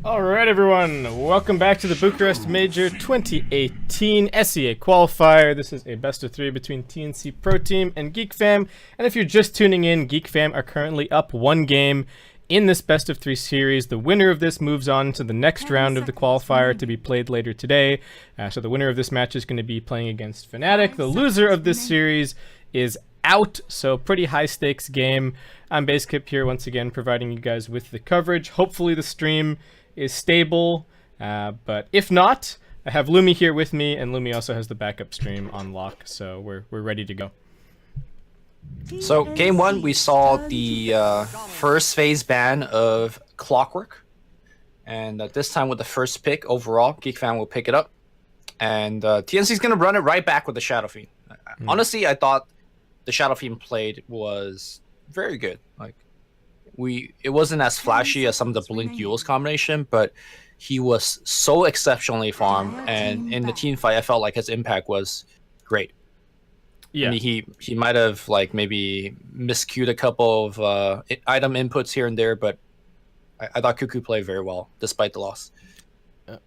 All right, everyone. Welcome back to the Bucharest Major 2018 SEA Qualifier. This is a best of three between TNC Pro Team and GeekFam. And if you're just tuning in, GeekFam are currently up one game in this best of three series. The winner of this moves on to the next round of the qualifier to be played later today. So the winner of this match is going to be playing against Fnatic. The loser of this series is out, so pretty high stakes game. I'm Basekip here once again, providing you guys with the coverage. Hopefully the stream is stable, but if not, I have Lumi here with me, and Lumi also has the backup stream on lock, so we're ready to go. So game one, we saw the first phase ban of Clockwork, and this time with the first pick overall, GeekFam will pick it up, and TNC is going to run it right back with the Shadow Fiend. Honestly, I thought the Shadow Fiend played was very good. It wasn't as flashy as some of the Blink Duels combination, but he was so exceptionally farmed, and in the team fight, I felt like his impact was great. Yeah, I mean, he might have maybe miscued a couple of item inputs here and there, but I thought Cuckoo played very well despite the loss.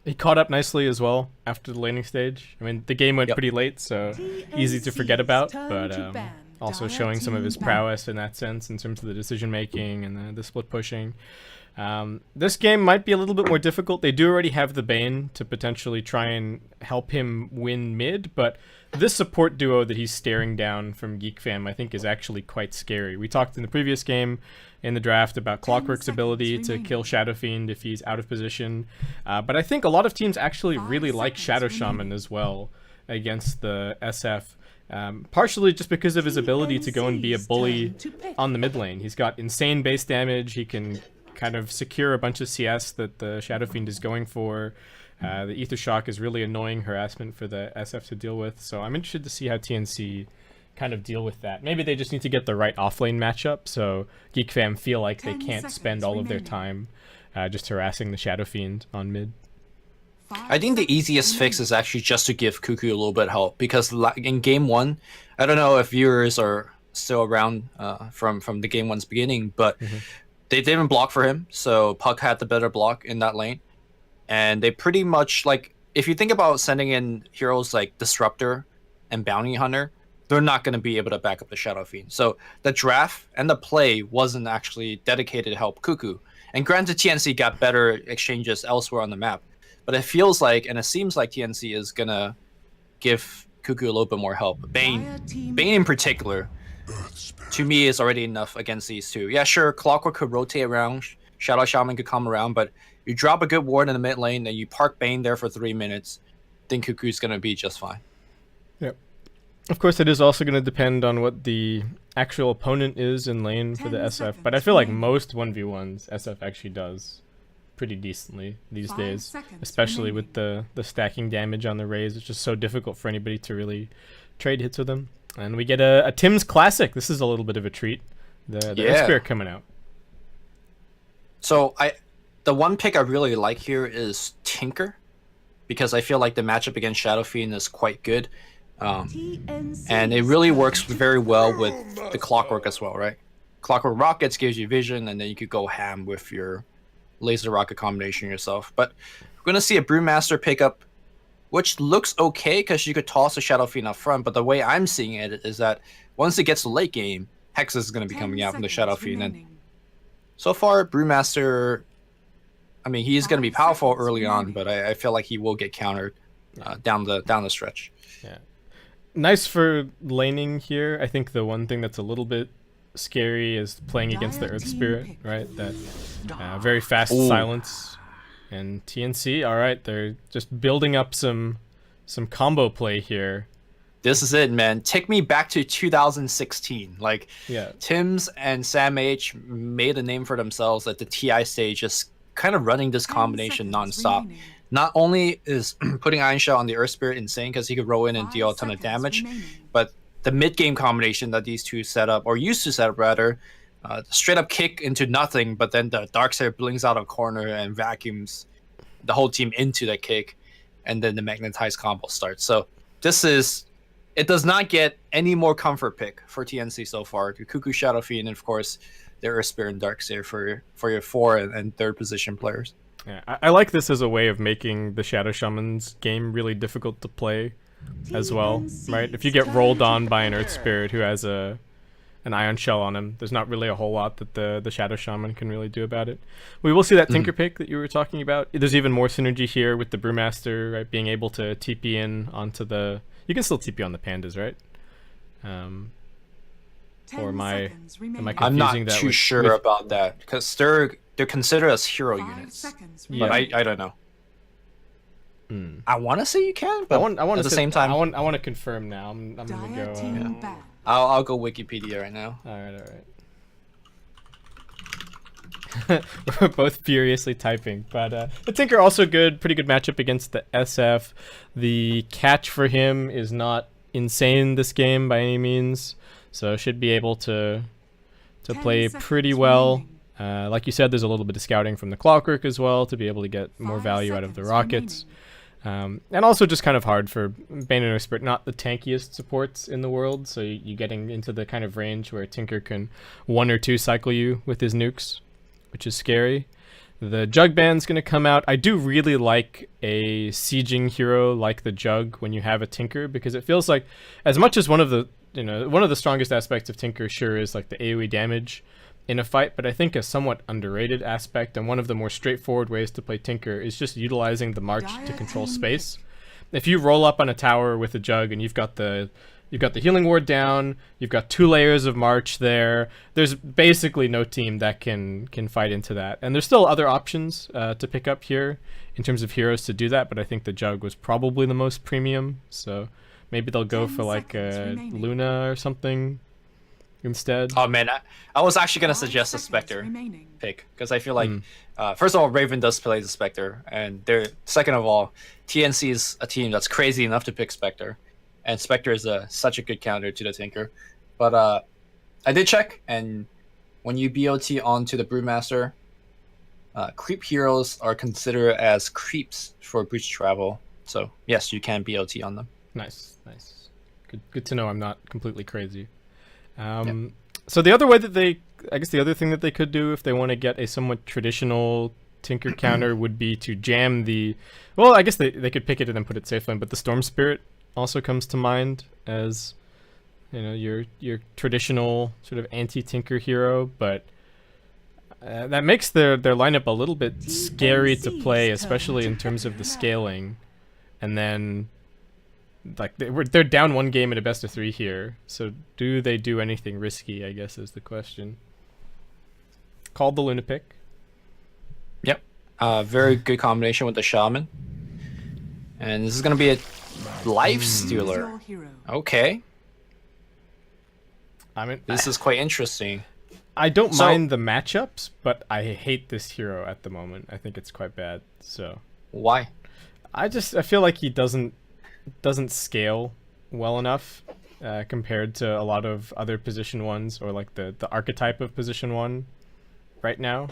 He caught up nicely as well after the laning stage. I mean, the game went pretty late, so easy to forget about, but also showing some of his prowess in that sense in terms of the decision making and the split pushing. This game might be a little bit more difficult. They do already have the Bane to potentially try and help him win mid, but this support duo that he's staring down from GeekFam I think is actually quite scary. We talked in the previous game in the draft about Clockwork's ability to kill Shadow Fiend if he's out of position, but I think a lot of teams actually really like Shadow Shaman as well against the SF. Partially just because of his ability to go and be a bully on the mid lane. He's got insane base damage. He can kind of secure a bunch of CS that the Shadow Fiend is going for. The Ether Shock is really annoying harassment for the SF to deal with. So I'm interested to see how TNC kind of deal with that. Maybe they just need to get the right offlane matchup so GeekFam feel like they can't spend all of their time just harassing the Shadow Fiend on mid. I think the easiest fix is actually just to give Cuckoo a little bit of help, because in game one, I don't know if viewers are still around from the game one's beginning, but they didn't block for him, so Puck had the better block in that lane, and they pretty much, if you think about sending in heroes like Disruptor and Bounty Hunter, they're not going to be able to back up the Shadow Fiend. So the draft and the play wasn't actually dedicated to help Cuckoo, and granted TNC got better exchanges elsewhere on the map. But it feels like, and it seems like TNC is gonna give Cuckoo a little bit more help. Bane in particular, to me, is already enough against these two. Yeah, sure, Clockwork could rotate around, Shadow Shaman could come around, but you drop a good ward in the mid lane, and you park Bane there for 3 minutes, then Cuckoo's gonna be just fine. Yep. Of course, it is also going to depend on what the actual opponent is in lane for the SF, but I feel like most 1v1s SF actually does pretty decently these days, especially with the stacking damage on the Rays. It's just so difficult for anybody to really trade hits with them. And we get a Tim's Classic. This is a little bit of a treat. The Earth Spirit coming out. So the one pick I really like here is Tinker, because I feel like the matchup against Shadow Fiend is quite good. And it really works very well with the Clockwork as well, right? Clockwork Rockets gives you vision, and then you could go ham with your laser rocket combination yourself. But we're going to see a Brewmaster pickup, which looks okay because you could toss a Shadow Fiend up front, but the way I'm seeing it is that once it gets to late game, Hex is going to be coming out from the Shadow Fiend. And so far, Brewmaster, I mean, he's going to be powerful early on, but I feel like he will get countered down the stretch. Yeah, nice for laning here. I think the one thing that's a little bit scary is playing against the Earth Spirit, right? That very fast silence. And TNC, all right, they're just building up some combo play here. This is it, man. Take me back to 2016. Tims and Sam H made a name for themselves at the TI stage, just kind of running this combination nonstop. Not only is putting Iron Shell on the Earth Spirit insane because he could roll in and deal a ton of damage, but the mid-game combination that these two set up, or used to set up rather, straight up kick into nothing, but then the Darkseid blinks out of corner and vacuums the whole team into the kick, and then the magnetized combo starts. So it does not get any more comfort pick for TNC so far. The Cuckoo Shadow Fiend, and of course, the Earth Spirit and Darkseer for your 4th and 3rd position players. Yeah, I like this as a way of making the Shadow Shaman's game really difficult to play as well, right? If you get rolled on by an Earth Spirit who has an Ion Shell on him, there's not really a whole lot that the Shadow Shaman can really do about it. We will see that Tinker pick that you were talking about. There's even more synergy here with the Brewmaster, right? Being able to TP in onto the... You can still TP on the Pandas, right? Or am I confusing I'm not that too sure about that, because they're considered as hero units. But I don't know. I want to say you can, but I want at the same time... I want to confirm now. I'm going to go... I'll go Wikipedia right now. Alright. We're both furiously typing, but the Tinker also good, pretty good matchup against the SF. The catch for him is not insane this game by any means, so should be able to play pretty well. Like you said, there's a little bit of scouting from the Clockwork as well to be able to get more value out of the rockets. And also just kind of hard for Bane and Spirit, not the tankiest supports in the world, so you're getting into the kind of range where Tinker can 1 or 2 cycle you with his nukes, which is scary. The Jug Band's going to come out. I do really like a sieging hero like the Jug when you have a Tinker, because it feels like, as much as one of the strongest aspects of Tinker sure is like the AoE damage in a fight, but I think a somewhat underrated aspect and one of the more straightforward ways to play Tinker is just utilizing the March to control space. If you roll up on a tower with a Jug and you've got the healing ward down, you've got 2 layers of March there, there's basically no team that can fight into that. And there's still other options to pick up here in terms of heroes to do that, but I think the Jug was probably the most premium, so maybe they'll go for like a Luna or something instead. Oh man, I was actually gonna suggest a Spectre pick, because I feel like first of all, Raven does play the Spectre, and second of all, TNC is a team that's crazy enough to pick Spectre, and Spectre is such a good counter to the Tinker. But I did check, and when you BOT onto the Brewmaster, creep heroes are considered as creeps for breach travel, so yes, you can BOT on them. Nice. Good to know I'm not completely crazy. So the other way that I guess the other thing that they could do if they want to get a somewhat traditional Tinker counter would be to jam well, I guess they could pick it and then put it safe lane, but the Storm Spirit also comes to mind as, your traditional sort of anti-Tinker hero, but that makes their lineup a little bit scary to play, especially in terms of the scaling. And then like they're down 1 game in a best of 3 here, so do they do anything risky, I guess is the question. Called the Luna pick. Yep. Very good combination with the Shaman. And this is going to be a Life Stealer. Okay. I mean, this is quite interesting. I don't mind the matchups, but I hate this hero at the moment. I think it's quite bad. So why? I feel like he doesn't scale well enough compared to a lot of other position 1s, or like the archetype of position 1 right now.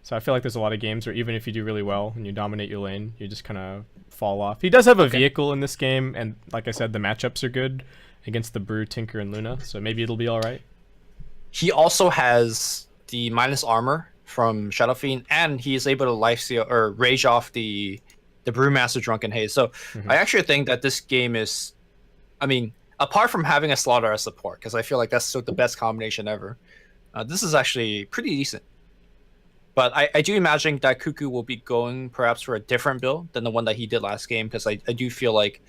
So I feel like there's a lot of games where even if you do really well and you dominate your lane, you just kind of fall off. He does have a vehicle in this game, and like I said, the matchups are good against the Brew, Tinker, and Luna, so maybe it'll be alright. He also has the minus armor from Shadow Fiend, and he is able to lifesteal or rage off the Brewmaster Drunken Haze. So I actually think that this game is, I mean, apart from having a Slaughter as support, because I feel like that's the best combination ever, this is actually pretty decent. But I do imagine that Cuckoo will be going perhaps for a different build than the one that he did last game, because I do feel like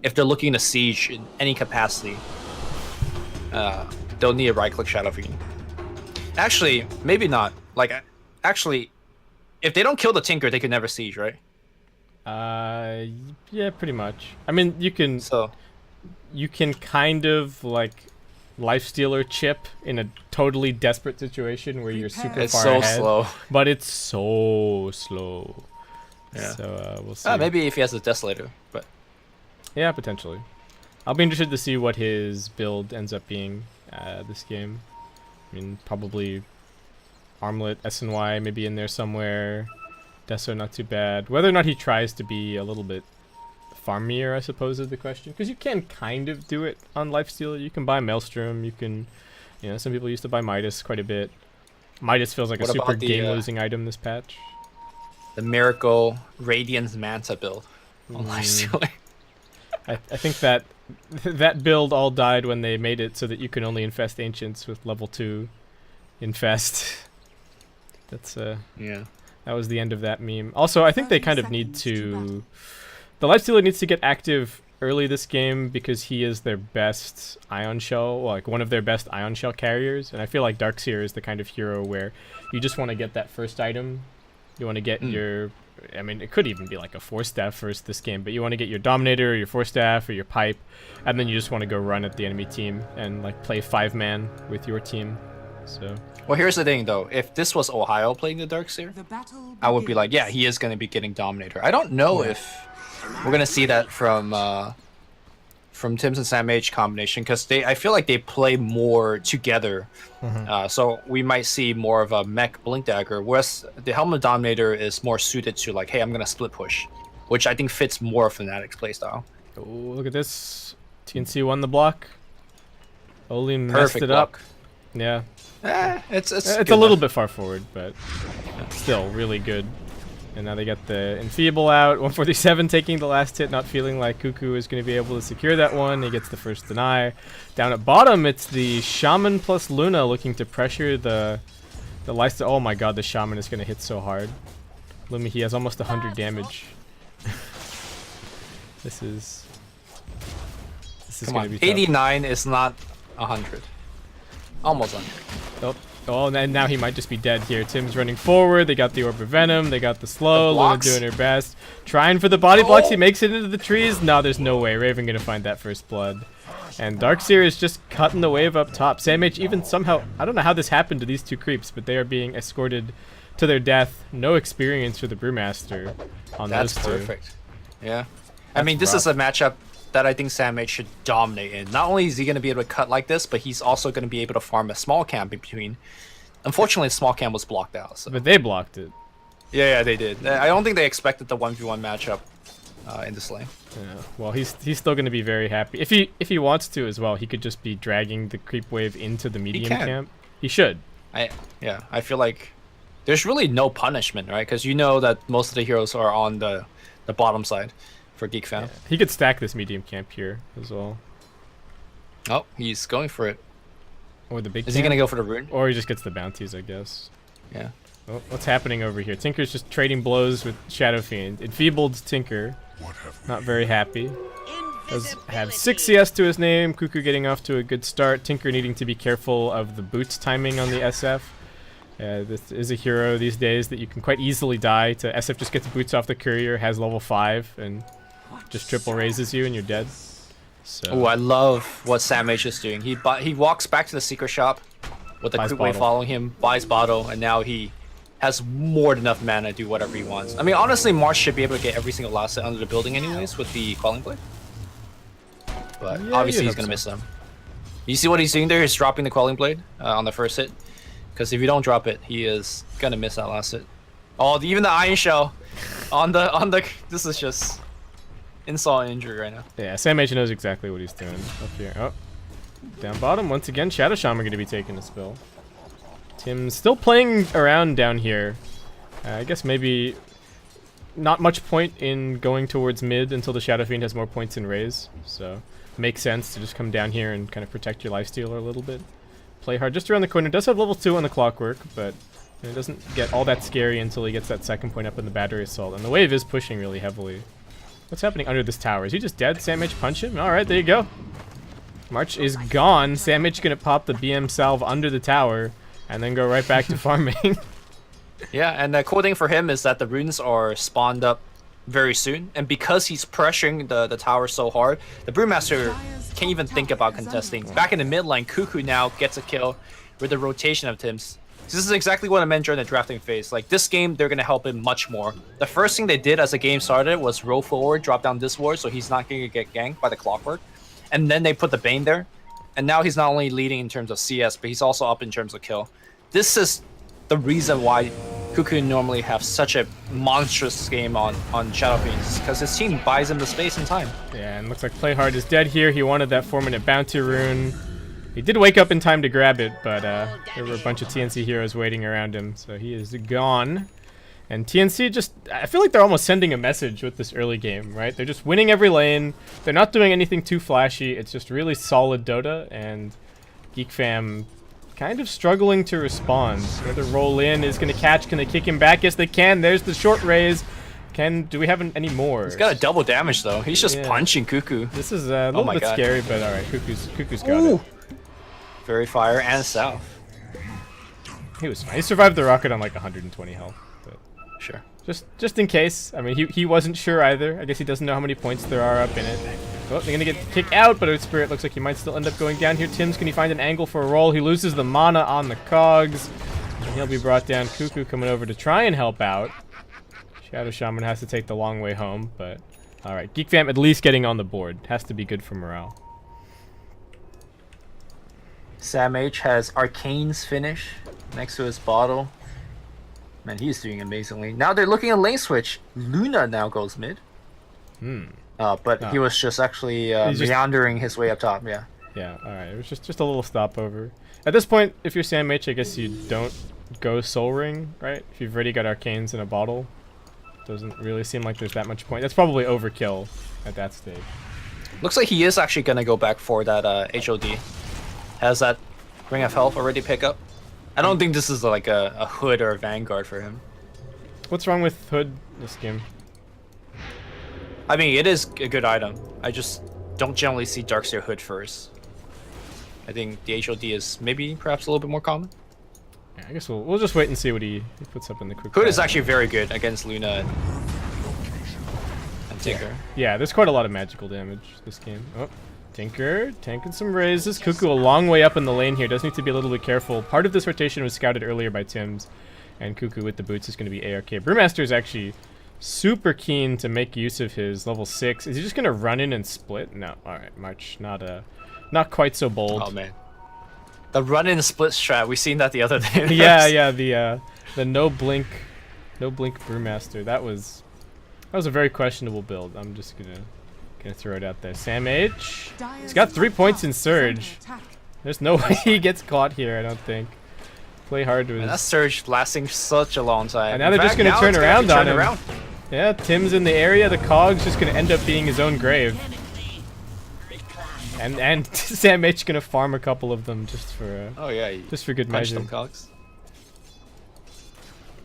if they're looking to siege in any capacity, they'll need a right-click Shadow Fiend. Actually, maybe not. Like, actually, if they don't kill the Tinker, they could never siege, right? Yeah, pretty much. I mean, you can kind of like Lifestealer chip in a totally desperate situation where you're super far ahead. It's so slow. But it's so slow. Yeah. So we'll see. Maybe if he has a Desolator, but yeah, potentially. I'll be interested to see what his build ends up being this game. I mean, probably Armlet, SNY maybe in there somewhere. Deso not too bad. Whether or not he tries to be a little bit farmier, I suppose, is the question. Because you can kind of do it on Lifestealer. You can buy Maelstrom. You can, some people used to buy Midas quite a bit. Midas feels like a What super about the, game-losing item this patch. The Miracle Radiance Manta build on lifestealing. I think that that build all died when they made it so that you can only infest Ancients with level 2 infest. That's Yeah. That was the end of that meme. Also, I think they kind of need to... The lifestealer needs to get active early this game because he is their best Ion Shell, like one of their best Ion Shell carriers. And I feel like Darkseer is the kind of hero where you just want to get that first item. You want to get your... I mean, it could even be like a 4-staff first this game, but you want to get your Dominator, or your 4-staff, or your Pipe, and then you just want to go run at the enemy team and like play 5-man with your team. So... Well, here's the thing, though. If this was Ohio playing the Darkseer, I would be like, yeah, he is going to be getting Dominator. I don't know if we're going to see that from Tim's and Sam H combination, because I feel like they play more together. So we might see more of a mech Blink Dagger, whereas the Helmet Dominator is more suited to like, hey, I'm going to split push, which I think fits more of Fnatic's playstyle. Oh, look at this. TNC won the block. Oli messed Perfect it block. up. Yeah. It's a little bit far forward, but still really good. And now they got the Enfeeble out. 147 taking the last hit, not feeling like Cuckoo is going to be able to secure that one. He gets the first deny. Down at bottom, it's the Shaman plus Luna looking to pressure the lifesteal. Oh my god, the Shaman is going to hit so hard. Lumi, he has almost 100 damage. This is going to be tough. 89 is not 100. Almost 100. Oh, and now he might just be dead here. Tim's running forward. They got the Orb of Venom. They got the slow. Luna doing her best. Trying for the body blocks. He makes it into the trees. No, there's no way. Raven going to find that first blood. And Darkseer is just cutting the wave up top. Sam H even somehow... I don't know how this happened to these two creeps, but they are being escorted to their death. No experience for the Brewmaster on those two. That's perfect. Yeah. I mean, this is a matchup that I think Sam H should dominate in. Not only is he going to be able to cut like this, but he's also going to be able to farm a small camp in between. Unfortunately, the small camp was blocked out. So. But they blocked it. Yeah, they did. I don't think they expected the 1v1 matchup in this lane. Yeah. Well, he's still going to be very happy. If he wants to as well, he could just be dragging the creep wave into the medium camp. He should. I feel like there's really no punishment, right? Because you know that most of the heroes are on the bottom side. For GeekFam. Yeah. He could stack this medium camp here as well. Oh, he's going for it. Or the big Is he going to go for the rune? Or he just gets the bounties, I guess. Yeah. Oh, what's happening over here? Tinker's just trading blows with Shadow Fiend. Enfeebled Tinker. Not very happy. Does have 6 CS to his name. Cuckoo getting off to a good start. Tinker needing to be careful of the boots timing on the SF. This is a hero these days that you can quite easily die to. SF just gets boots off the courier, has level 5, and just triple raises you and you're dead. So. Oh, I love what Sam H is doing. He walks back to the secret shop with the creep wave following him, buys bottle, and now he has more than enough mana to do whatever he wants. I mean, honestly, Marsh should be able to get every single last hit under the building anyways with the Quelling Blade. But yeah, obviously he's going to miss them. You see what he's doing there? He's dropping the Quelling Blade on the first hit. Because if you don't drop it, he is going to miss that last hit. Oh, even the Iron Shell on the... This is just... insult and injury right now. Yeah, Sam H knows exactly what he's doing up here. Oh, down bottom once again. Shadow Shaman going to be taking a spill. Tim's still playing around down here. I guess maybe not much point in going towards mid until the Shadow Fiend has more points in raise. So makes sense to just come down here and kind of protect your lifestealer a little bit. Play hard just around the corner. Does have level 2 on the clockwork, but it doesn't get all that scary until he gets that second point up in the battery assault. And the wave is pushing really heavily. What's happening under this tower? Is he just dead? Sam H punch him? Alright, there you go. March is gone. Sam H gonna pop the BM salve under the tower and then go right back to farming. Yeah, and the cool thing for him is that the runes are spawned up very soon. And because he's pressuring the tower so hard, the Brewmaster can't even think about contesting. Back in the mid lane, Cuckoo now gets a kill with the rotation of Tim's. This is exactly what I meant during the drafting phase. Like, this game, they're going to help him much more. The first thing they did as the game started was roll forward, drop down this ward, so he's not going to get ganked by the clockwork. And then they put the Bane there. And now he's not only leading in terms of CS, but he's also up in terms of kill. This is the reason why Cuckoo normally have such a monstrous game on Shadow Fiends, because his team buys him the space and time. Yeah, and looks like Playhard is dead here. He wanted that 4-minute bounty rune. He did wake up in time to grab it, but there were a bunch of TNC heroes waiting around him, so he is gone. And TNC just, I feel like they're almost sending a message with this early game, right? They're just winning every lane. They're not doing anything too flashy. It's just really solid Dota, and GeekFam kind of struggling to respond. Another roll in is going to catch. Can they kick him back? Yes, they can. There's the short raise. Do we have any more? He's got a double damage though. He's just punching Cuckoo. This is a little bit scary, but all right. Cuckoo's got it. Very fire and south. He was fine. He survived the rocket on like 120 health. But sure. Just in case. I mean, he wasn't sure either. I guess he doesn't know how many points there are up in it. Oh, they're gonna get kicked out, but Earth Spirit looks like he might still end up going down here. Tim's, can he find an angle for a roll? He loses the mana on the cogs. And he'll be brought down. Cuckoo coming over to try and help out. Shadow Shaman has to take the long way home, but alright. GeekFam at least getting on the board. Has to be good for morale. Sam H has Arcane's finish next to his bottle. Man, he's doing amazingly. Now they're looking at lane switch. Luna now goes mid. But he was just actually meandering his way up top, yeah. Yeah, alright. It was just a little stopover. At this point, if you're Sam H, I guess you don't go Soul Ring, right? If you've already got Arcanes in a bottle. Doesn't really seem like there's that much point. That's probably overkill at that stage. Looks like he is actually going to go back for that HOD. Has that Ring of Health already pick up? I don't think this is like a Hood or a Vanguard for him. What's wrong with Hood this game? I mean, it is a good item. I just don't generally see Darkseer Hood first. I think the HOD is maybe perhaps a little bit more common. Yeah, I guess we'll just wait and see what he puts up in the quick. Hood is actually very good against Luna and Tinker. Yeah, there's quite a lot of magical damage this game. Oh, Tinker tanking some raises. Cuckoo a long way up in the lane here. Does need to be a little bit careful. Part of this rotation was scouted earlier by Tims, and Cuckoo with the boots is going to be ARK. Brewmaster is actually super keen to make use of his level 6. Is he just going to run in and split? No. All right, March. Not quite so bold. Oh man. The run-in split strat, we seen that the other day. yeah, the no blink Brewmaster. That was a very questionable build. I'm just gonna throw it out there. Sam H. He's got 3 points in Surge. There's no way he gets caught here, I don't think. Play hard to his... And that Surge lasting such a long time. And now they're just gonna turn around on him. Yeah, Tim's in the area. The Cog's just gonna end up being his own grave. And Sam H gonna farm a couple of them just for just for good measure.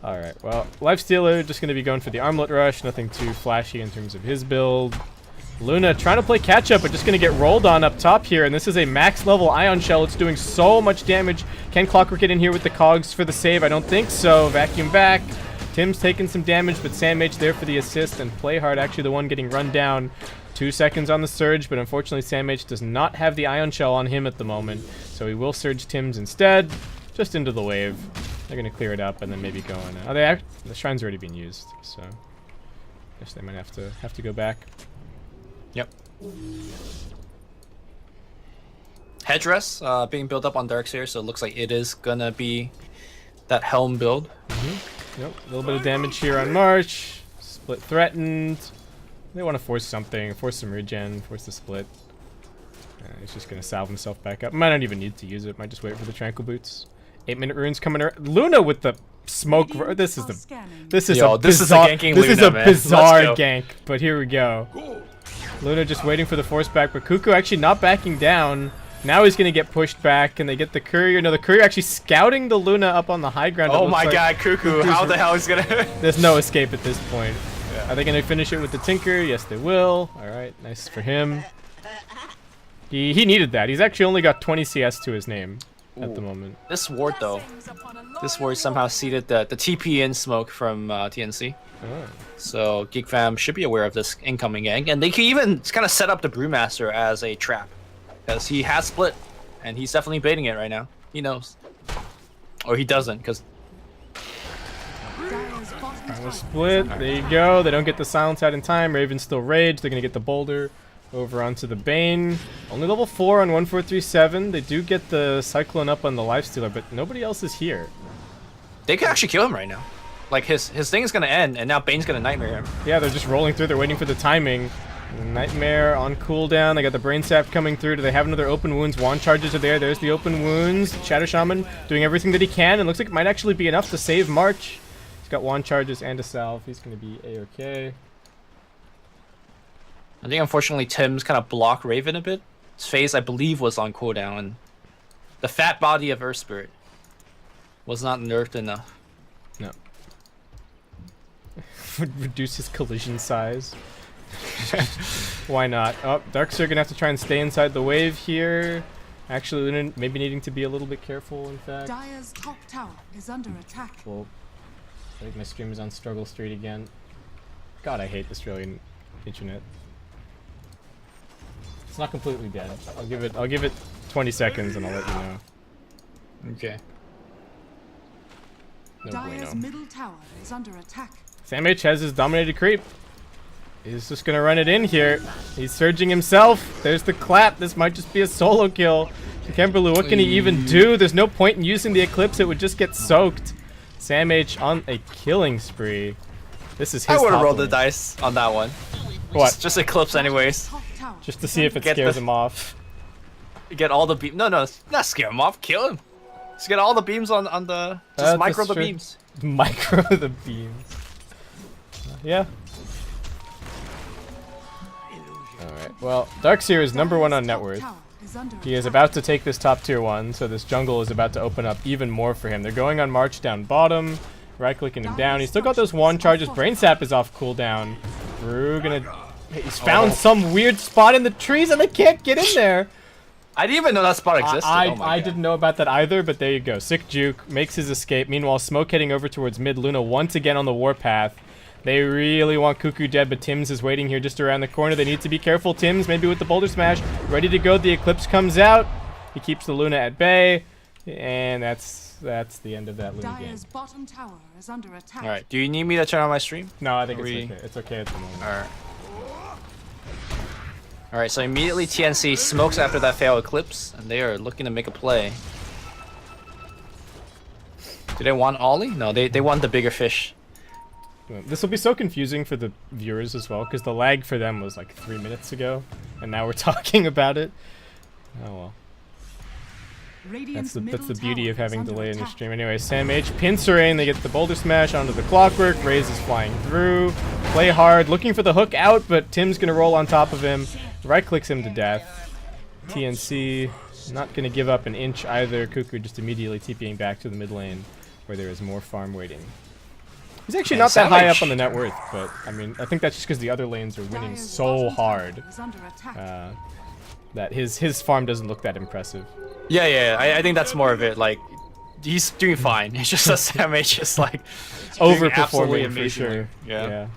All right, well, Lifestealer just gonna be going for the Armlet Rush. Nothing too flashy in terms of his build. Luna trying to play catch up, but just gonna get rolled on up top here. And this is a max level Ion Shell. It's doing so much damage. Can Clockwork get in here with the Cogs for the save? I don't think so. Vacuum back. Tim's taking some damage, but Sam H there for the assist, and Play Hard actually the one getting run down. 2 seconds on the Surge, but unfortunately Sam H does not have the Ion Shell on him at the moment, so he will Surge Tim's instead, just into the wave. They're going to clear it up and then maybe go on. The Shrine's already been used, so I guess they might have to go back. Yep. Headdress being built up on Darkseer, so it looks like it is going to be that Helm build. Yep, a little bit of damage here on March. Split threatened. They want to force something, force some regen, force the split. He's just going to salve himself back up. Might not even need to use it. Might just wait for the Tranquil Boots. 8-minute runes coming around. Luna with the smoke. This is a bizarre gank. But here we go. Luna just waiting for the force back, but Cuckoo actually not backing down. Now he's going to get pushed back, and they get the Courier. No, the Courier actually scouting the Luna up on the high ground. Oh my god, Cuckoo, how the hell is going to... There's no escape at this point. Are they going to finish it with the Tinker? Yes, they will. All right, nice for him. He needed that. He's actually only got 20 CS to his name at the moment. This ward, though. This ward somehow seeded the TP in smoke from TNC. Oh. So GeekFam should be aware of this incoming gank. And they can even kind of set up the Brewmaster as a trap. Because he has split. And he's definitely baiting it right now. He knows. Or he doesn't, because... Split. There you go. They don't get the silence out in time. Raven's still rage. They're gonna get the boulder over onto the Bane. Only level 4 on 1437. They do get the Cyclone up on the Lifestealer, but nobody else is here. They could actually kill him right now. Like his thing is gonna end, and now Bane's gonna nightmare him. Yeah, they're just rolling through. They're waiting for the timing. Nightmare on cooldown. They got the Brain Sap coming through. Do they have another open wounds? Wand charges are there. There's the open wounds. Shadow Shaman doing everything that he can. And looks like it might actually be enough to save March. He's got wand charges and a salve. He's going to be A-okay. I think unfortunately Tim's kind of blocked Raven a bit. His phase, I believe, was on cooldown. And the fat body of Earth Spirit was not nerfed enough. No. Would reduce his collision size. Why not? Oh, Darkseer gonna have to try and stay inside the wave here. Actually, Luna maybe needing to be a little bit careful, in fact. Dire's top tower is under attack. Well, I think my stream is on Struggle Street again. God, I hate Australian internet. It's not completely dead. I'll give it 20 seconds and I'll let you know. Okay. No Dire's bueno. middle tower is under attack. Sam H has his dominated creep. He's just gonna run it in here. He's surging himself. There's the clap. This might just be a solo kill. Kimberly, what can he even do? There's no point in using the Eclipse. It would just get soaked. Sam H on a killing spree. This is his I would have top rolled the lane. dice on that one. What? Just Eclipse anyways. Top tower Just to see if it Get scares the- him off. Get all the beams. No, not scare him off. Kill him. Just get all the beams on the. Just micro that's the true. beams. Micro the beams. Yeah. Alright, well, Darkseer is number 1 on net worth. He is about to take this top tier 1, so this jungle is about to open up even more for him. They're going on March down bottom, right-clicking him down. He's still got those wand charges. Brain Sap is off cooldown. Brew gonna... He's found some weird spot in the trees and they can't get in there. I didn't even know that spot existed. Oh my I God. didn't know about that either, but there you go. Sick Juke makes his escape. Meanwhile, Smoke heading over towards mid. Luna once again on the warpath. They really want Cuckoo dead, but Tim's is waiting here just around the corner. They need to be careful. Tim's maybe with the Boulder Smash. Ready to go. The Eclipse comes out. He keeps the Luna at bay. And that's the end of that Luna game. Dire's bottom tower is under attack. All right. Do you need me to turn on my stream? No, I think Are we- it's okay. It's okay at the moment. All right. All right. So immediately TNC smokes after that failed Eclipse, and they are looking to make a play. Do they want Ollie? No, they want the bigger fish. This will be so confusing for the viewers as well, because the lag for them was like 3 minutes ago, and now we're talking about it. Oh well. That's the beauty of having delay in your stream. Anyway, Sam H, Pinserain, they get the Boulder Smash onto the Clockwork. Raze is flying through. Play hard, looking for the hook out, but Tim's gonna roll on top of him. Right clicks him to death. TNC not gonna give up an inch either. Cuckoo just immediately TPing back to the mid lane, where there is more farm waiting. He's actually not that high up on the net worth, but I mean, I think that's just because the other lanes are winning so hard that his farm doesn't look that impressive. Yeah. I think that's more of it. Like, he's doing fine. It's just that Sam H is like Overperforming for amazingly. sure. Yeah.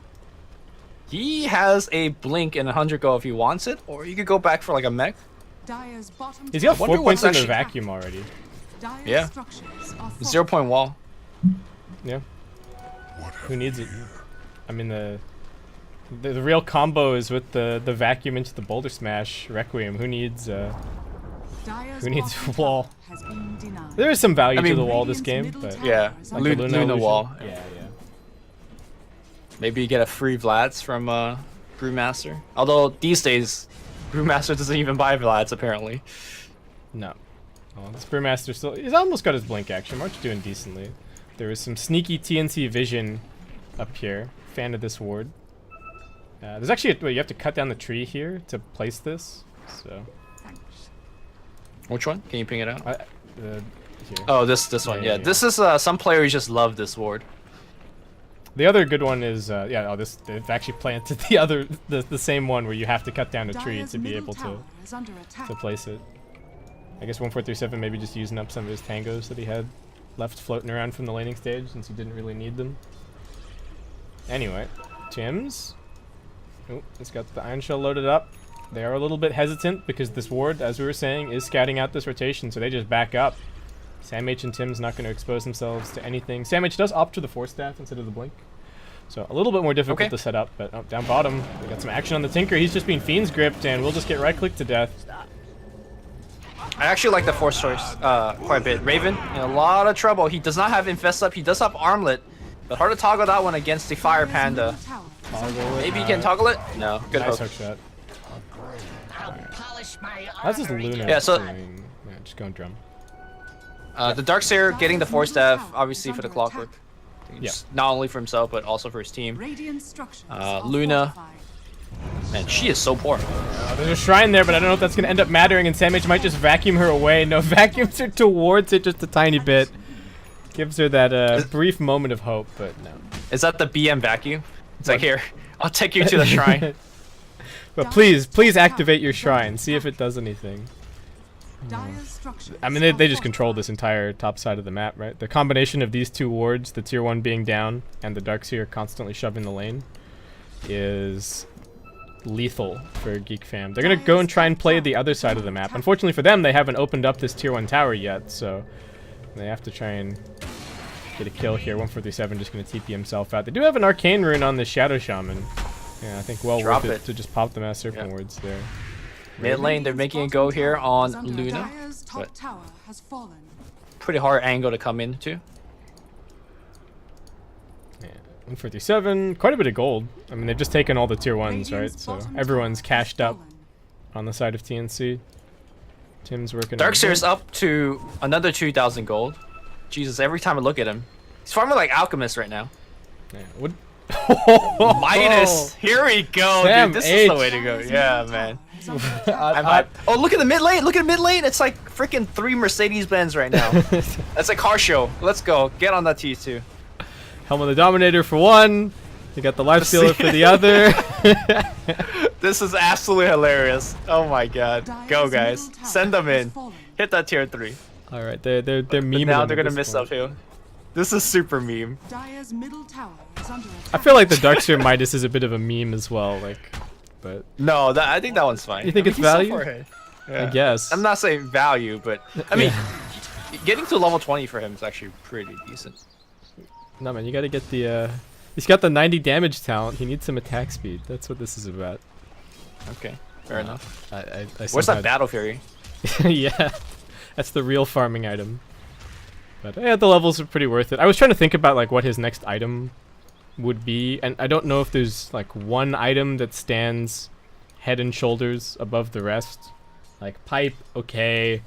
He has a blink and 100 go if he wants it, or you could go back for like a mech. Dire's bottom He's got 4 wonder points what's in the actually- vacuum already. Dire's Yeah. structures are 0 point wall. Yeah. Who needs it? I mean, the real combo is with the vacuum into the Boulder Smash Requiem. Who needs Dire's who needs bottom a wall? tower has been denied. There is some value I mean, to the wall this game, Radiant's but middle Yeah, tower is like under the Luna illusion. wall. Yeah. Maybe you get a free Vlads from Brewmaster. Although these days, Brewmaster doesn't even buy Vlads apparently. No. Oh, this Brewmaster still... He's almost got his blink action. March doing decently. There is some sneaky TNC vision up here. Fan of this ward. There's actually... Wait, you have to cut down the tree here to place this. So... Which one? Can you ping it out? Here. Oh, this one. Yeah, Yeah, yeah. this is some players just love this ward. The other good one is... they've actually planted the same one where you have to cut down a tree Dire's to be middle able tower is under attack. to place it. I guess 1437 maybe just using up some of his tangos that he had left floating around from the laning stage since he didn't really need them. Anyway, Tim's. Oh, it's got the Iron Shell loaded up. They are a little bit hesitant because this ward, as we were saying, is scouting out this rotation, so they just back up. Sam H and Tim's not going to expose themselves to anything. Sam H does opt for the Force Staff instead of the Blink. So a little bit more difficult to set up, but down bottom, we got some action on the Tinker. He's just being Fiend's gripped, and we'll just get right-clicked to death. I actually like the force choice quite a bit. Raven in a lot of trouble. He does not have Infest Up. He does have Armlet, but hard to toggle that one against the Fire Dire's Panda. middle tower Maybe you can toggle it? No. Good Nice hook. hook shot. That's just Luna. Yeah, so- doing- yeah, just going drum. The Darkseer getting the Force Staff, obviously for the clockwork. Yeah. Not only for himself, but also for his team. Radiant structures Luna. fortified. Man, she is so poor. There's a shrine there, but I don't know if that's going to end up mattering, and Samage might just vacuum her away. No, vacuums her towards it just a tiny bit. Gives her that brief moment of hope, but no. Is that the BM vacuum? It's like, here, I'll take you to the shrine. But please activate your shrine. See if it does anything. Dire's structures I mean, they just control this entire top side of the map, right? The combination of these two wards, the tier 1 being down, and the Darkseer constantly shoving the lane, is lethal for GeekFam. They're going to go and try and play the other side of the map. Unfortunately for them, they haven't opened up this tier 1 tower yet, so they have to try and get a kill here. 147 just going to TP himself out. They do have an arcane rune on the Shadow Shaman. Yeah, I think well Drop worth it. to just pop the Mass Serpent wards there. Mid lane, they're making a go here on Luna. Dire's top but- tower has fallen. Pretty hard angle to come into. Yeah, 147, quite a bit of gold. I mean, they've just taken all the tier 1s, right? Radiant's So bottom everyone's tower has cashed up fallen. on the side of TNC. Tim's working on Darkseer's up to another 2,000 gold. Jesus, every time I look at him, he's farming like Alchemist right now. Yeah, what? Midas, here we go, Sam dude. This H. is the way to go. Yeah, man. I'm I- hyped. Oh, look at the mid lane. Look at the mid lane. It's like freaking 3 Mercedes-Benz right now. That's a car show. Let's go. Get on that T2. Helm of the Dominator for one. You got the Life Stealer for the other. This is absolutely hilarious. Oh my god. Go, guys. Send them in. Hit that tier 3. All right, they're memeing. Now them they're at gonna this miss point. uphill. This is super meme. Dire's middle tower is under attack. I feel like the Darkseer Midas is a bit of a meme as well, like, but No, I think that one's fine. You think it's he's so value? far ahead. I guess. I'm not saying value, but I mean, getting to level 20 for him is actually pretty decent. No man, you gotta get the. He's got the 90 damage talent. He needs some attack speed. That's what this is about. Okay, fair enough. I Where's somehow- that Battle Fury? Yeah, that's the real farming item. But yeah, the levels are pretty worth it. I was trying to think about like what his next item would be, and I don't know if there's like one item that stands head and shoulders above the rest. Like pipe, okay.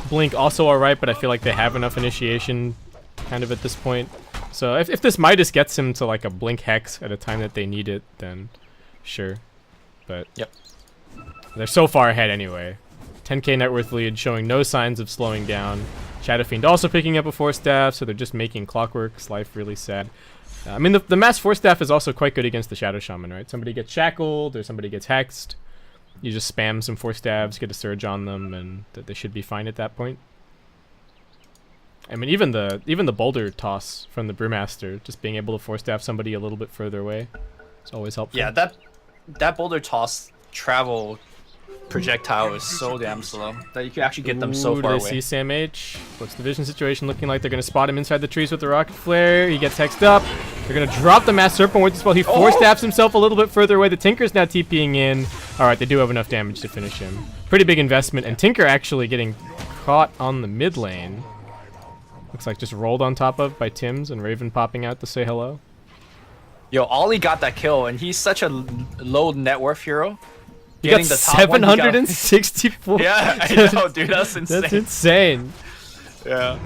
Blink also alright, but I feel like they have enough initiation kind of at this point. So if this Midas gets him to like a blink hex at a time that they need it, then sure. But Yep. they're so far ahead anyway. 10k net worth lead, showing no signs of slowing down. Shadow Fiend also picking up a Force Staff, so they're just making Clockwork's life really sad. I mean, the Mass Force Staff is also quite good against the Shadow Shaman, right? Somebody gets shackled or somebody gets hexed. You just spam some Force Stabs, get a Surge on them, and they should be fine at that point. I mean, even the Boulder Toss from the Brewmaster, just being able to Force Staff somebody a little bit further away, is always helpful. Yeah, that boulder toss travel projectile is so damn slow that you can actually get them so Ooh, far do they away. see Sam H? What's the vision situation looking like? They're going to spot him inside the trees with the rocket flare. He gets hexed up. They're going to drop the Mass Serpent Wards as well. He Force Stabs himself a little bit further away. The Tinker's now TPing in. All right, they do have enough damage to finish him. Pretty big investment, and Tinker actually getting caught on the mid lane. Looks like just rolled on top of by Tim's, and Raven popping out to say hello. Yo, Ollie got that kill, and he's such a low net worth hero. He got Getting the top one, he got- 764. Yeah, I know, dude. That's insane. That's insane. Yeah.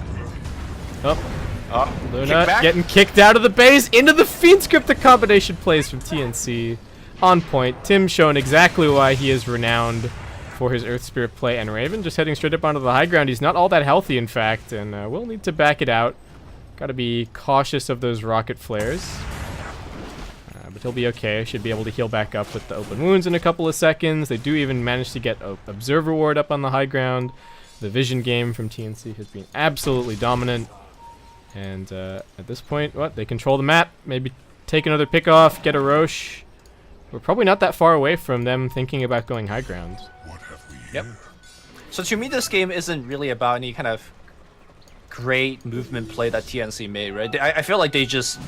Oh, Luna Kickback? getting kicked out of the base into the Fiend Script. The combination plays from TNC. On point. Tim showing exactly why he is renowned for his Earth Spirit play. And Raven just heading straight up onto the high ground. He's not all that healthy, in fact, and will need to back it out. Got to be cautious of those rocket flares. But he'll be okay. Should be able to heal back up with the open wounds in a couple of seconds. They do even manage to get an Observer Ward up on the high ground. The vision game from TNC has been absolutely dominant. And at this point, they control the map. Maybe take another pick off, get a Roche. We're probably not that far away from them thinking about going high ground. Yep. So to me, this game isn't really about any kind of great movement play that TNC made, right? I feel like they just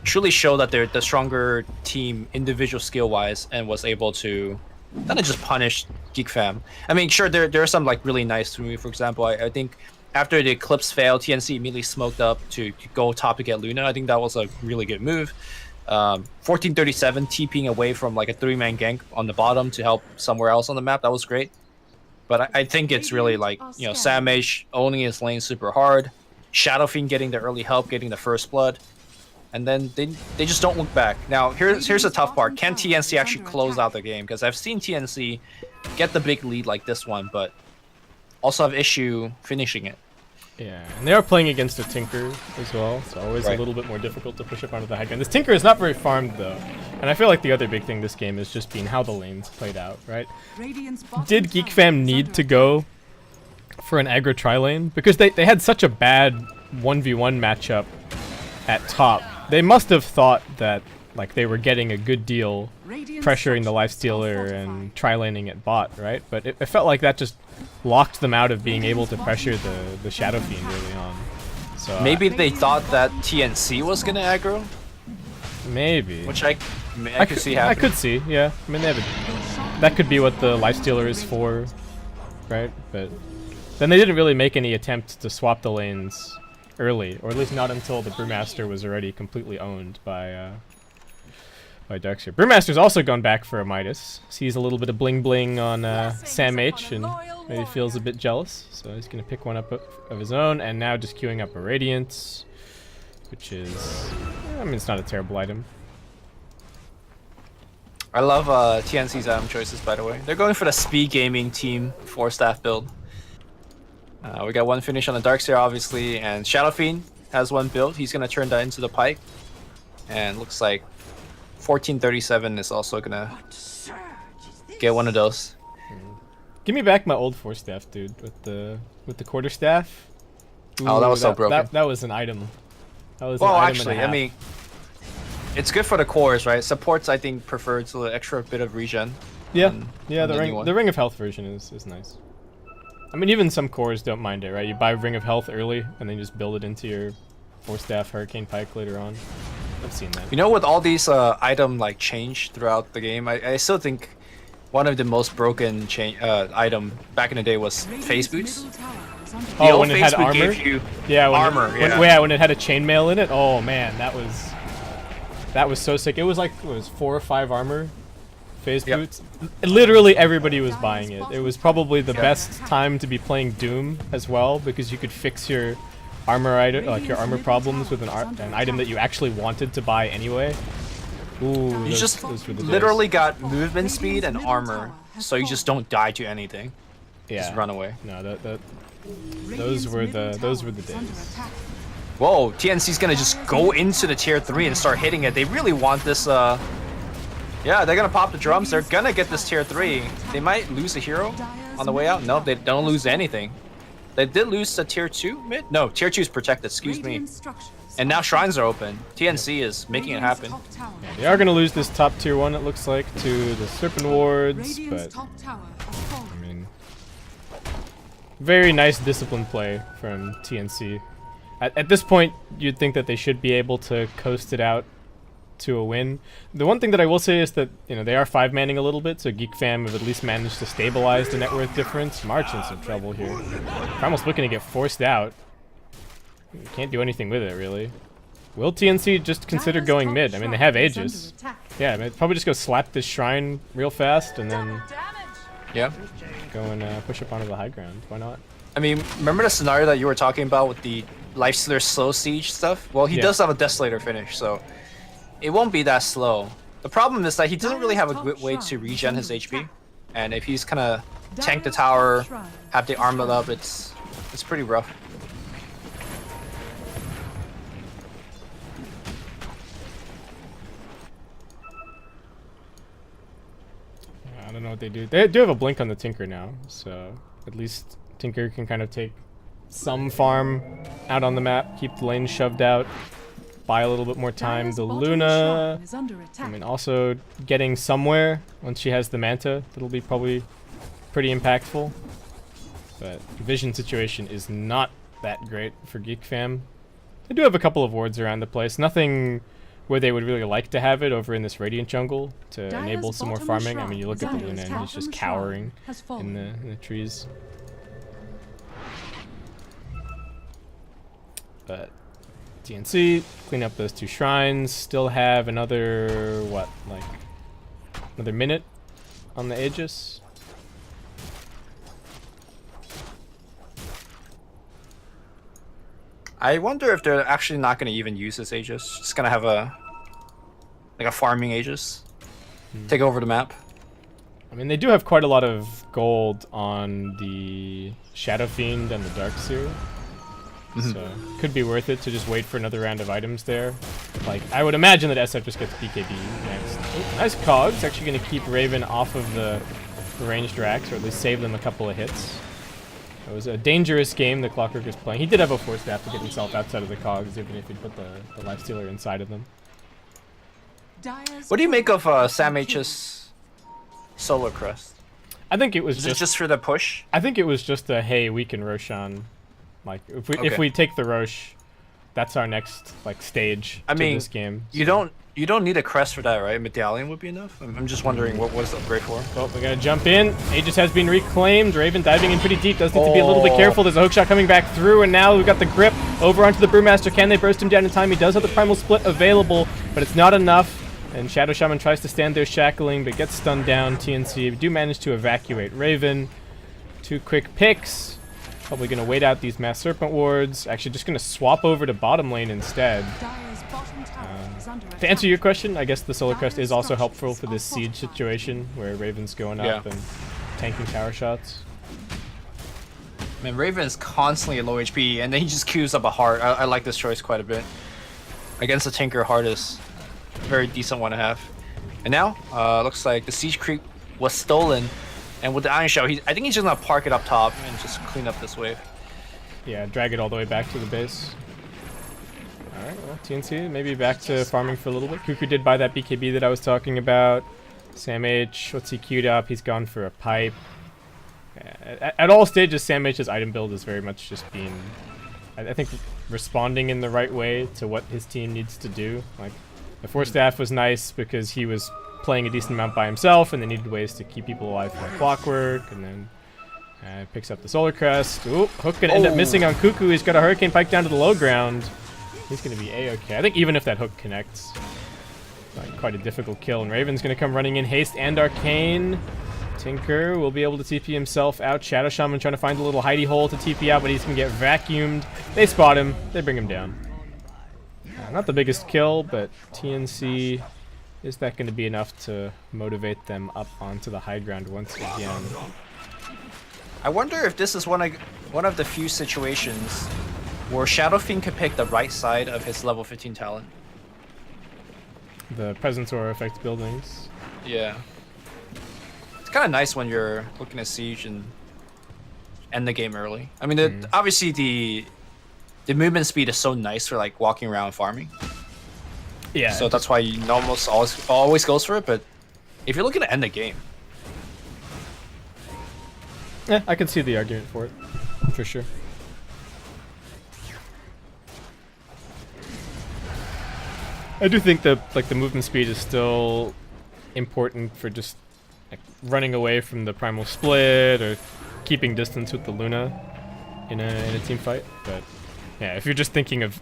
truly show that they're the stronger team individual skill-wise and was able to kind of just punish GeekFam. I mean, sure, there are some like really nice to me. For example, I think after the Eclipse failed, TNC immediately smoked up to go top to get Luna. I think that was a really good move. 1437 TPing away from like a 3-man gank on the bottom to help somewhere else on the map. That was great. But I think it's really like, Sam H owning his lane super hard. Shadow Fiend getting the early help, getting the first blood. And then they just don't look back. Now, here's the tough part. Can TNC actually close out the game? Because I've seen TNC get the big lead like this one, but also have issue finishing it. Yeah, and they are playing against a Tinker as well, so always a little bit more difficult to push up onto the high ground. This Tinker is not very farmed, though. And I feel like the other big thing this game is just being how the lanes played out, right? Did GeekFam need to go for an aggro tri-lane? Because they had such a bad 1v1 matchup at top. They must have thought that like they were getting a good deal pressuring the lifestealer and tri-laning at bot, right? But it felt like that just locked them out of being able to pressure the Shadow Fiend early on. So maybe they thought that TNC was gonna aggro? Maybe. Which I could see happening. I could see, yeah. I mean, that could be what the lifestealer is for, right? But then they didn't really make any attempts to swap the lanes early, or at least not until the Brewmaster was already completely owned by Darkseer. Brewmaster's also gone back for a Midas. Sees a little bit of bling bling on Sam H and maybe feels a bit jealous, so he's gonna pick one up of his own, and now just queuing up a Radiance, which is, I mean, it's not a terrible item. I love TNC's item choices, by the way. They're going for the speed gaming team 4-staff build. We got one finish on the Darkseer, obviously, and Shadow Fiend has one build. He's gonna turn that into the Pike, and looks like 1437 is also gonna get one of those. Give me back my old 4-staff, dude, with the quarterstaff. Ooh, oh, that was so broken. That was an item. That was well, an item actually, and a half. I mean, it's good for the cores, right? Supports, I think, prefer to an extra bit of regen. Yeah, the Ring of Health version is nice. I mean, even some cores don't mind it, right? You buy Ring of Health early, and then just build it into your 4-staff Hurricane Pike later on. I've seen that. You know, with all these item like change throughout the game, I still think one of the most broken item back in the day was Phase Boots. Oh, when it had armor? Gave you armor. yeah. When it had a chainmail in it. Oh man, that was so sick. It was like 4 or 5 armor Phase Boots. Literally everybody was buying it. It was probably the best time to be playing Doom as well, because you could fix your armor item, like your armor problems, with an item that you actually wanted to buy anyway. Ooh, you just literally got movement speed and armor, so you just don't die to anything. Yeah. Just run away. No, those were the days. Whoa, TNC's gonna just go into the tier 3 and start hitting it. They really want this. Yeah, they're gonna pop the drums. They're gonna get this tier 3. They might lose a hero on the way out. No, they don't lose anything. They did lose the tier 2 mid? No, tier 2 is protected, excuse me. And now shrines are open. TNC is making it happen. Yeah, they are going to lose this top tier 1, it looks like, to the Serpent Wards, but I mean, very nice discipline play from TNC. At this point, you'd think that they should be able to coast it out to a win. The one thing that I will say is that, you know, they are 5-manning a little bit, so GeekFam have at least managed to stabilize the net worth difference. March in some trouble here. They're almost looking to get forced out. You can't do anything with it, really. Will TNC just consider going mid? I mean, they have Aegis. Yeah, I mean, probably just go slap this shrine real fast and then go and push up onto the high ground. Why not? I mean, remember the scenario that you were talking about with the Lifestealer slow siege stuff? Well, he does have a Desolator finish, so it won't be that slow. The problem is that he doesn't really have a good way to regen his HP, and if he's kind of tank the tower, have the armor up, it's pretty rough. I don't know what they do. They do have a blink on the Tinker now, so at least Tinker can kind of take some farm out on the map, keep the lane shoved out, buy a little bit more time. The Luna, I mean, also getting somewhere once she has the Manta, that'll be probably pretty impactful. But the vision situation is not that great for GeekFam. They do have a couple of wards around the place. Nothing where they would really like to have it over in this Radiant jungle to enable some more farming. I mean, you look at the Luna and he's just cowering in the trees. But TNC, clean up those 2 shrines. Still have another, what, like, another minute on the Aegis. I wonder if they're actually not going to even use this Aegis. Just going to have a farming Aegis. Take over the map. I mean, they do have quite a lot of gold on the Shadow Fiend and the Dark Seer. So, could be worth it to just wait for another round of items there. Like, I would imagine that SF just gets BKB next. Ooh, nice cog. It's actually going to keep Raven off of the ranged racks, or at least save them a couple of hits. It was a dangerous game that Clockwork was playing. He did have a Force Staff to get himself outside of the cogs, even if he put the Lifestealer inside of them. What do you make of Sam H's Solar Crest? I think it was just for the push. I think it was just a, hey, we can Roshan. Like, if we take the Rosh, that's our next like stage to this game. You don't need a crest for that, right? Medallion would be enough. I'm just wondering what was the upgrade for. Oh, we're gonna jump in. Aegis has been reclaimed. Raven diving in pretty deep. Does need to be a little bit careful. There's a hook shot coming back through, and now we've got the grip over onto the Brewmaster. Can they burst him down in time? He does have the Primal Split available, but it's not enough. And Shadow Shaman tries to stand there shackling, but gets stunned down. TNC do manage to evacuate Raven. 2 quick picks. Probably going to wait out these Mass Serpent wards. Actually, just going to swap over to bottom lane instead. To answer your question, I guess the Solar Crest is also helpful for this siege situation where Raven's going up and tanking tower shots. Man, Raven is constantly at low HP, and then he just queues up a heart. I like this choice quite a bit. Against the Tinker, heart is a very decent one to have. And now, looks like the siege creep was stolen. And with the Iron Shell, I think he's just gonna park it up top and just clean up this wave. Yeah, drag it all the way back to the base. Alright, well, TNC maybe back to farming for a little bit. Cuckoo did buy that BKB that I was talking about. Sam H, what's he queued up? He's gone for a pipe. At all stages, Sam H's item build is very much just being, I think, responding in the right way to what his team needs to do. Like, the Force Staff was nice because he was playing a decent amount by himself, and they needed ways to keep people alive from Clockwork, and then picks up the Solar Crest. Ooh, Hook gonna end up missing on Cuckoo. He's got a Hurricane Pike down to the low ground. He's gonna be A-okay. I think even if that Hook connects, like, quite a difficult kill, and Raven's gonna come running in. Haste and Arcane. Tinker will be able to TP himself out. Shadow Shaman trying to find a little hidey hole to TP out, but he's gonna get vacuumed. They spot him. They bring him down. Not the biggest kill, but TNC... is that going to be enough to motivate them up onto the high ground once again? I wonder if this is one of the few situations where Shadow Fiend could pick the right side of his level 15 talent. The Presence Aura affects buildings. Yeah. It's kind of nice when you're looking at Siege and end the game early. I mean, obviously the movement speed is so nice for like walking around and farming. Yeah. So that's why you almost always goes for it, but if you're looking to end the game. Yeah, I can see the argument for it, for sure. I do think that like the movement speed is still important for just like running away from the Primal Split or keeping distance with the Luna in a team fight. But yeah, if you're just thinking of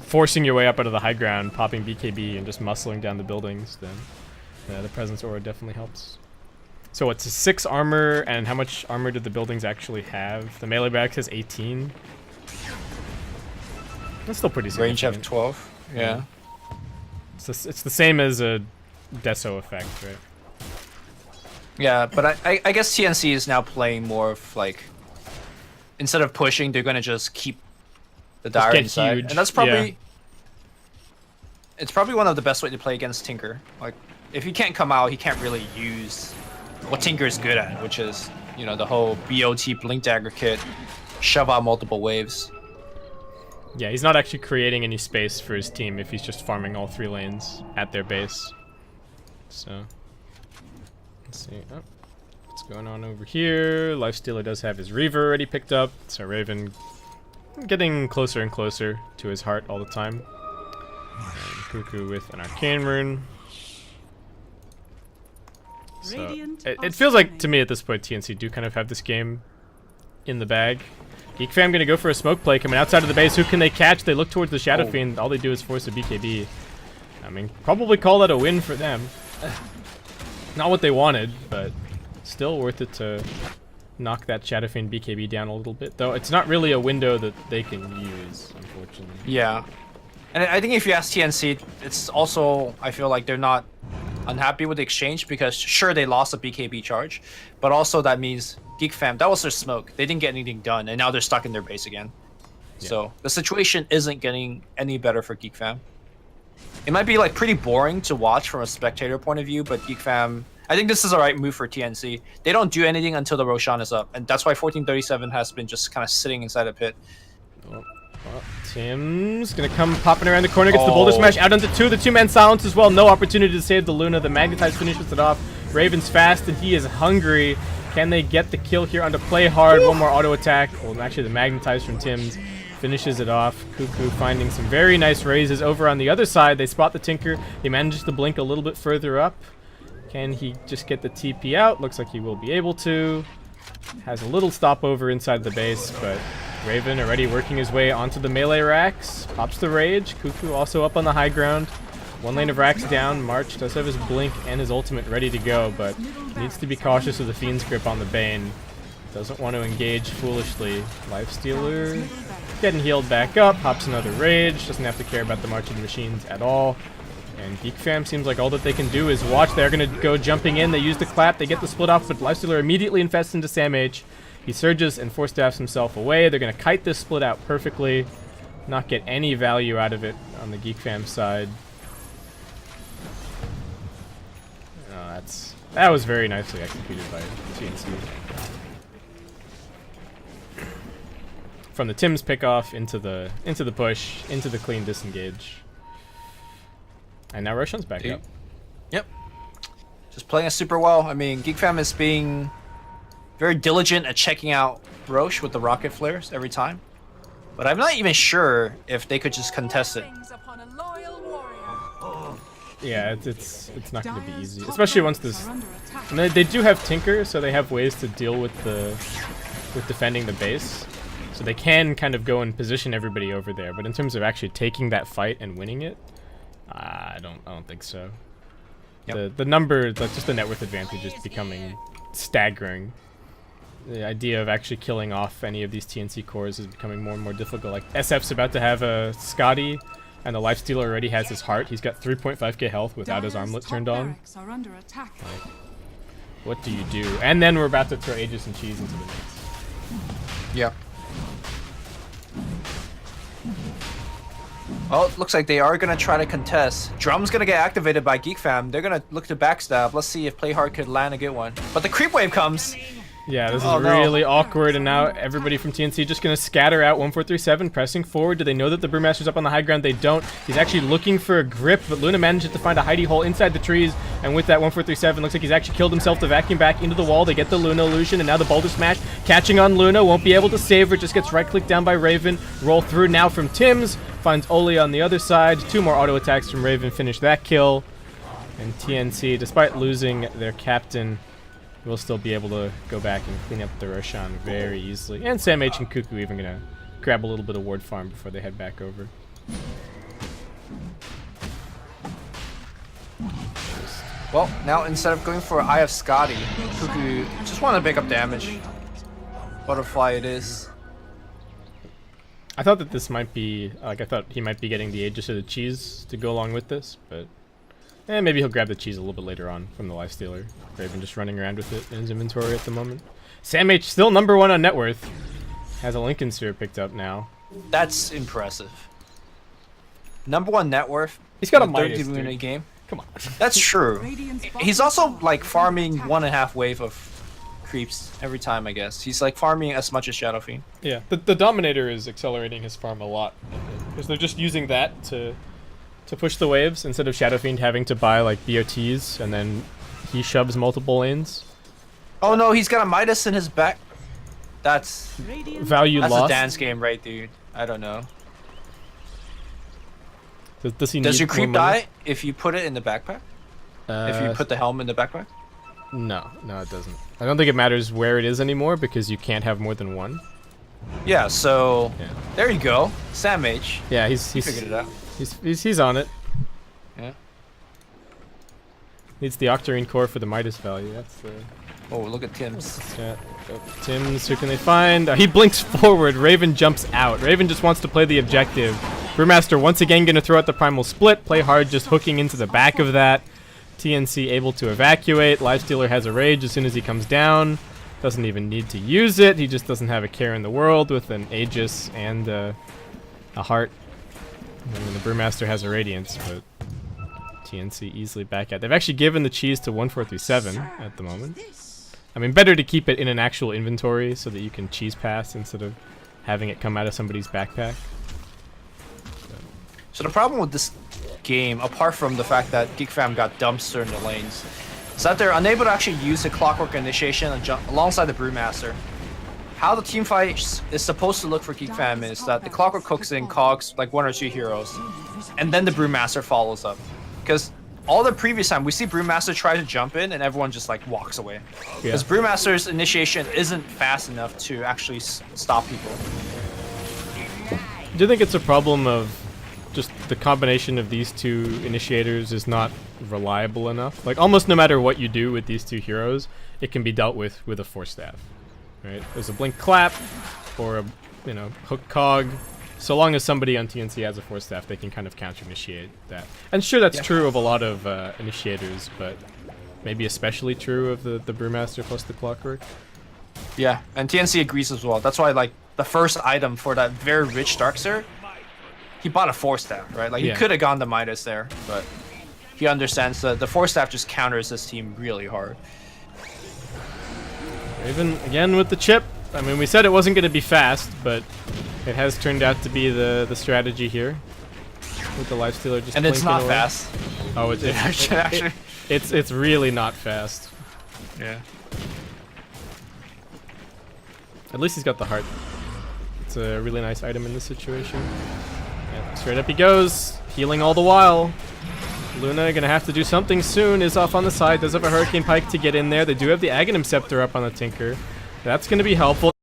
forcing your way up out of the high ground, popping BKB, and just muscling down the buildings, then the Presence Aura definitely helps. So it's 6 armor, and how much armor did the buildings actually have? The melee back says 18. That's still pretty significant. Range of 12. Yeah. It's the same as a Deso effect, right? Yeah, but I guess TNC is now playing more of like, instead of pushing, they're gonna just keep the Dire inside, huge. And that's probably it's probably one of the best way to play against Tinker. Like, if he can't come out, he can't really use what Tinker is good at, which is, you know, the whole BOT Blink Dagger kit, shove out multiple waves. Yeah, he's not actually creating any space for his team if he's just farming all 3 lanes at their base. So, let's see. Oh, what's going on over here? Lifestealer does have his Reaver already picked up, so Raven getting closer and closer to his heart all the time. And Cuckoo with an Arcane Rune. So, it feels like, to me at this point, TNC do kind of have this game in the bag. GeekFam gonna go for a smoke play coming outside of the base. Who can they catch? They look towards the Shadow Fiend. All they do is force a BKB. I mean, probably call that a win for them. Not what they wanted, but still worth it to knock that Shadow Fiend BKB down a little bit. Though it's not really a window that they can use, unfortunately. Yeah. And I think if you ask TNC, it's also, I feel like they're not unhappy with the exchange because sure, they lost a BKB charge, but also that means GeekFam, that was their smoke. They didn't get anything done, and now they're stuck in their base again. Yeah. So the situation isn't getting any better for GeekFam. It might be like pretty boring to watch from a spectator point of view, but GeekFam, I think this is the right move for TNC. They don't do anything until the Roshan is up, and that's why 1437 has been just kind of sitting inside a pit. Well, Tim's gonna come popping around the corner, gets the boulder smash out onto two. The two-man silence as well. No opportunity to save the Luna. The Magnetize finishes it off. Raven's fast and he is hungry. Can they get the kill here onto Play Hard? One more auto attack. Well, actually the Magnetize from Tim's finishes it off. Cuckoo finding some very nice raises over on the other side. They spot the Tinker. He manages to blink a little bit further up. Can he just get the TP out? Looks like he will be able to. Has a little stopover inside the base, but Raven already working his way onto the melee racks. Pops the Rage. Cuckoo also up on the high ground. One lane of racks down. March does have his blink and his ultimate ready to go, but needs to be cautious of the Fiend's grip on the Bane. Doesn't want to engage foolishly. Lifestealer getting healed back up. Pops another Rage. Doesn't have to care about the Marching Machines at all. And GeekFam seems like all that they can do is watch. They're going to go jumping in. They use the clap. They get the split off, but Lifestealer immediately infests into Sam H. He surges and force staffs himself away. They're going to kite this split out perfectly. Not get any value out of it on the GeekFam side. Oh, that was very nicely executed by TNC. From the Tim's pickoff into the push, into the clean disengage. And now Roshan's back up. Yep. Just playing it super well. I mean, GeekFam is being very diligent at checking out Roche with the rocket flares every time. But I'm not even sure if they could just contest it. Yeah, it's not going to be easy, especially once this. And they do have Tinker, so they have ways to deal with defending the base. So they can kind of go and position everybody over there. But in terms of actually taking that fight and winning it, I don't think so. Yep. The number, just the net worth advantage is becoming staggering. The idea of actually killing off any of these TNC cores is becoming more and more difficult. Like SF's about to have a Scotty, and the Lifestealer already has his heart. He's got 3.5k health without his armlet turned on. Like, what do you do? And then we're about to throw Aegis and Cheese into the mix. Yeah. Well, it looks like they are going to try to contest. Drum's going to get activated by GeekFam. They're going to look to backstab. Let's see if Playhard could land a good one. But the creep wave comes. Yeah, this is really awkward, and now everybody from TNC just going to scatter out. 1437 pressing forward. Do they know that the Brewmaster's up on the high ground? They don't. He's actually looking for a grip, but Luna manages to find a hidey hole inside the trees, and with that 1437, looks like he's actually killed himself to vacuum back into the wall. They get the Luna illusion, and now the Boulder Smash catching on Luna. Won't be able to save her, just gets right-clicked down by Raven. Roll through now from Tim's. Finds Oli on the other side. Two more auto attacks from Raven finish that kill. And TNC, despite losing their captain, will still be able to go back and clean up the Roshan very easily. And Sam H and Cuckoo even gonna grab a little bit of ward farm before they head back over. Well, now instead of going for Eye of Scotty, Cuckoo just want to pick up damage. Butterfly it is. I thought that this might be, I thought he might be getting the Aegis or the Cheese to go along with this, but maybe he'll grab the Cheese a little bit later on from the Lifestealer. Raven just running around with it in his inventory at the moment. Sam H still number one on net worth. Has a Lincoln Sphere picked up now. That's impressive. Number one net worth. He's got a minus, in a game. Come on. That's true. He's also like farming 1.5 wave of creeps every time, I guess. He's like farming as much as Shadow Fiend. Yeah, the Dominator is accelerating his farm a lot. Because they're just using that to push the waves instead of Shadow Fiend having to buy like BOTs and then he shoves multiple lanes. Oh no, he's got a Midas in his back. That's value lost. That's a dance game, right, dude? I don't know. Does your creep die if you put it in the backpack? If you put the helm in the backpack? No, it doesn't. I don't think it matters where it is anymore because you can't have more than one. Yeah, so Yeah. there you go. Sam H. Yeah, He figured it out. he's on it. Yeah. Needs the Octarine core for the Midas value. That's the Oh, look at Tim's. chat. Oh, Tim's, who can they find? He blinks forward. Raven jumps out. Raven just wants to play the objective. Brewmaster once again going to throw out the Primal Split. Play hard, just hooking into the back of that. TNC able to evacuate. Lifestealer has a rage as soon as he comes down. Doesn't even need to use it. He just doesn't have a care in the world with an Aegis and a heart. I mean, the Brewmaster has a Radiance, but TNC easily back out. They've actually given the cheese to 1437 at the moment. I mean, better to keep it in an actual inventory so that you can cheese pass instead of having it come out of somebody's backpack. So the problem with this game, apart from the fact that GeekFam got dumpster in the lanes, is that they're unable to actually use the Clockwork Initiation alongside the Brewmaster. How the team fight is supposed to look for GeekFam is that the Clockwork cooks in cogs like 1 or 2 heroes, and then the Brewmaster follows up. Because all the previous time we see Brewmaster try to jump in and everyone just like walks away. Because Brewmaster's initiation isn't fast enough to actually stop people. Do you think it's a problem of just the combination of these two initiators is not reliable enough? Like almost no matter what you do with these two heroes, it can be dealt with a Force Staff. Right? There's a Blink Clap or a hook cog. So long as somebody on TNC has a Force Staff, they can kind of counter-initiate that. And sure, that's true of a lot of initiators, but maybe especially true of the Brewmaster plus the Clockwork. Yeah, and TNC agrees as well. That's why, like, the first item for that very rich Darkseer, he bought a Force Staff, right? Like, he could have gone to Midas there, but he understands that the Force Staff just counters this team really hard. Raven, again with the chip. I mean, we said it wasn't going to be fast, but it has turned out to be the strategy here. With the Lifestealer just and it's not away. fast. Oh, it's really not fast. Yeah. At least he's got the heart. It's a really nice item in this situation. Yeah, straight up he goes, healing all the while. Luna gonna have to do something soon. Is off on the side. Does have a Hurricane Pike to get in there. They do have the Aghanim Scepter up on the Tinker. That's gonna be helpful.